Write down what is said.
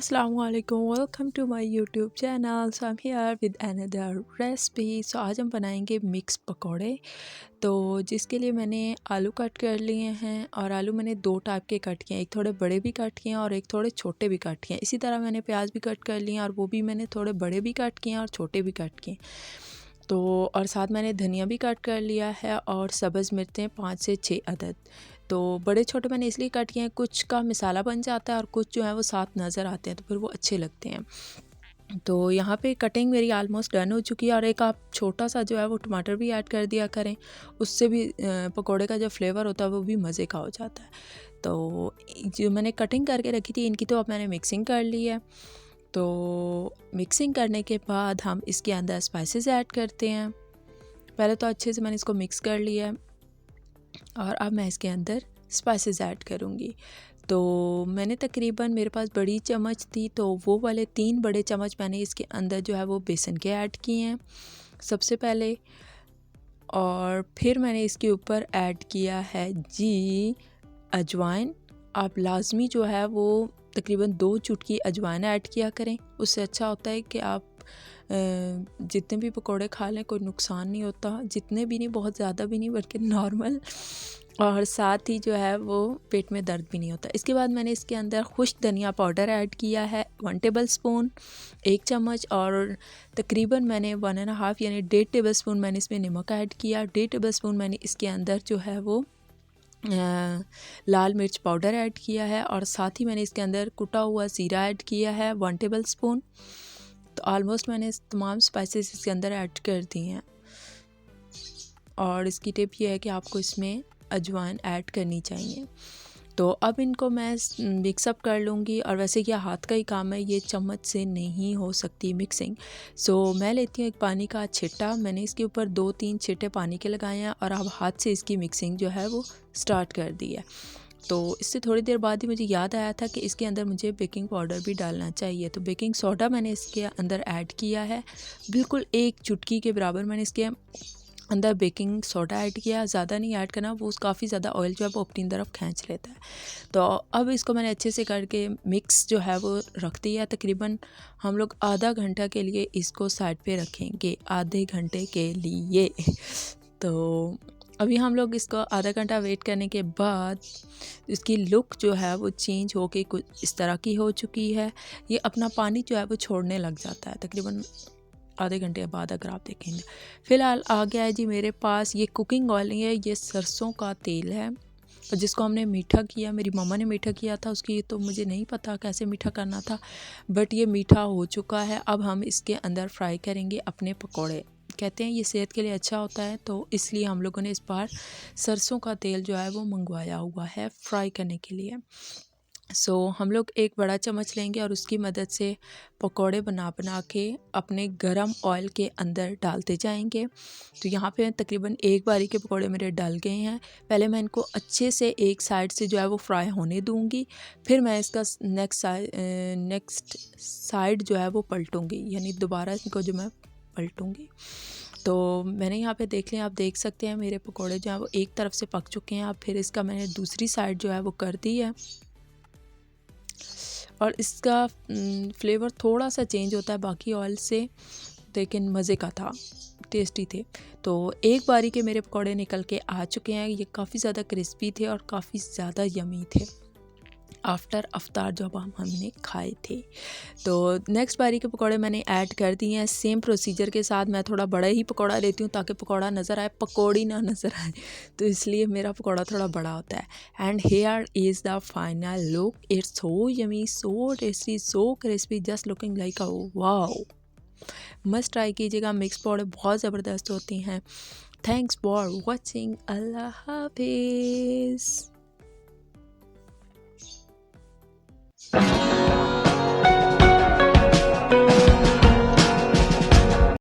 Assalamualaikum, welcome to my YouTube channel. So I'm here with another recipe. So आज हम बनाएंगे mix पकौड़े। तो जिसके लिए मैंने आलू कट कर लिए हैं और आलू मैंने दो टाइप के कट किए हैं, एक थोड़े बड़े भी कट किए हैं और एक थोड़े छोटे भी कट किए हैं। इसी तरह मैंने प्याज भी कट कर लिए हैं और वो भी मैंने थोड़े बड़े भी कट किए हैं और छोटे भी कट किए हैं। तो और साथ मैंने धनिया भी कट कर लिया है और सब्ज़ मिर्चें 5 से 6 अदद। तो बड़े छोटे मैंने इसलिए कट किए हैं, कुछ का मिसाला बन जाता है और कुछ जो है वो साथ नज़र आते हैं तो फिर वो अच्छे लगते हैं। तो यहाँ पे कटिंग मेरी आलमोस्ट डन हो चुकी है और एक आप छोटा सा जो है वो टमाटर भी ऐड कर दिया करें, उससे भी पकोड़े का जो फ्लेवर होता है वो भी मज़े का हो जाता है। तो जो मैंने कटिंग करके रखी थी इनकी तो अब मैंने मिक्सिंग कर ली है। तो मिक्सिंग करने के बाद हम इसके अंदर स्पाइसेस ऐड करते हैं। पहले तो अच्छे से मैंने इसको मिक्स कर लिया है और अब मैं इसके अंदर स्पाइसेस ऐड करूँगी। तो मैंने तकरीबन, मेरे पास बड़ी चम्मच थी तो वो वाले 3 बड़े चम्मच मैंने इसके अंदर जो है वो बेसन के ऐड किए हैं सबसे पहले। और फिर मैंने इसके ऊपर ऐड किया है जी अजवाइन। आप लाजमी जो है वो तकरीबन 2 चुटकी अजवाइन ऐड किया करें, उससे अच्छा होता है कि आप जितने भी पकोड़े खा लें कोई नुकसान नहीं होता, जितने भी नहीं, बहुत ज़्यादा भी नहीं बल्कि नॉर्मल, और साथ ही जो है वो पेट में दर्द भी नहीं होता। इसके बाद मैंने इसके अंदर खुश्क धनिया पाउडर ऐड किया है 1 टेबल स्पून, 1 चम्मच, और तकरीबन मैंने 1.5 यानी 1.5 टेबल स्पून मैंने इसमें नमक ऐड किया। 1.5 टेबल स्पून मैंने इसके अंदर जो है वो लाल मिर्च पाउडर ऐड किया है और साथ ही मैंने इसके अंदर कुटा हुआ ज़ीरा ऐड किया है 1 टेबल स्पून। तो ऑलमोस्ट मैंने तमाम स्पाइसेस इसके अंदर ऐड कर दी हैं। और इसकी टिप ये है कि आपको इसमें अजवाइन ऐड करनी चाहिए। तो अब इनको मैं मिक्सअप कर लूँगी, और वैसे यह हाथ का ही काम है, ये चम्मच से नहीं हो सकती मिक्सिंग। सो मैं लेती हूँ एक पानी का छिट्टा, मैंने इसके ऊपर 2-3 छिट्टे पानी के लगाए हैं और अब हाथ से इसकी मिक्सिंग जो है वो स्टार्ट कर दी है। तो इससे थोड़ी देर बाद ही मुझे याद आया था कि इसके अंदर मुझे बेकिंग पाउडर भी डालना चाहिए। तो बेकिंग सोडा मैंने इसके अंदर ऐड किया है, बिल्कुल 1 चुटकी के बराबर मैंने इसके अंदर बेकिंग सोडा ऐड किया। ज़्यादा नहीं ऐड करना, वो काफ़ी ज़्यादा ऑयल जो है वो अपनी तरफ खींच लेता है। तो अब इसको मैंने अच्छे से करके मिक्स जो है वो रख दिया। तकरीबन हम लोग आधा घंटा के लिए इसको साइड पे रखेंगे, आधे घंटे के लिए। तो अभी हम लोग इसको आधा घंटा वेट करने के बाद इसकी लुक जो है वो चेंज होके कुछ इस तरह की हो चुकी है। ये अपना पानी जो है वो छोड़ने लग जाता है तकरीबन आधे घंटे के बाद, अगर आप देखेंगे। फ़िलहाल आ गया है जी मेरे पास, ये कुकिंग ऑयल नहीं है, ये सरसों का तेल है और जिसको हमने मीठा किया, मेरी मम्मा ने मीठा किया था, उसकी तो मुझे नहीं पता कैसे मीठा करना था, बट ये मीठा हो चुका है। अब हम इसके अंदर फ्राई करेंगे अपने पकोड़े। कहते हैं ये सेहत के लिए अच्छा होता है, तो इसलिए हम लोगों ने इस बार सरसों का तेल जो है वो मंगवाया हुआ है फ्राई करने के लिए। हम लोग एक बड़ा चम्मच लेंगे और उसकी मदद से पकोड़े बना बना के अपने गरम ऑयल के अंदर डालते जाएंगे। तो यहाँ पे तकरीबन एक बारी के पकोड़े मेरे डल गए हैं। पहले मैं इनको अच्छे से एक साइड से जो है वो फ्राई होने दूँगी, फिर मैं इसका नेक्स्ट साइड जो है वो पलटूँगी, यानी दोबारा इनको जो मैं पलटूँगी। तो मैंने यहाँ पे देख लिया, आप देख सकते हैं मेरे पकोड़े जो हैं वो एक तरफ से पक चुके हैं। अब फिर इसका मैंने दूसरी साइड जो है वो कर दी है और इसका फ्लेवर थोड़ा सा चेंज होता है बाकी ऑयल से, लेकिन मज़े का था, टेस्टी थे। तो एक बारी के मेरे पकौड़े निकल के आ चुके हैं। ये काफ़ी ज़्यादा क्रिस्पी थे और काफ़ी ज़्यादा यमी थे आफ्टर अफ्तार जब हमने खाए थे। तो नेक्स्ट बारी के पकौड़े मैंने ऐड कर दिए हैं सेम प्रोसीजर के साथ। मैं थोड़ा बड़ा ही पकौड़ा लेती हूँ ताकि पकौड़ा नज़र आए, पकौड़ी ना नज़र आए, तो इसलिए मेरा पकौड़ा थोड़ा बड़ा होता है। And here is the final look, it's so yummy, so tasty, so crispy, just looking like a wow. Must try कीजिएगा, मिक्स पकौड़े बहुत ज़बरदस्त होती हैं। थैंक्स फॉर वॉचिंग, अल्लाह हाफिज़।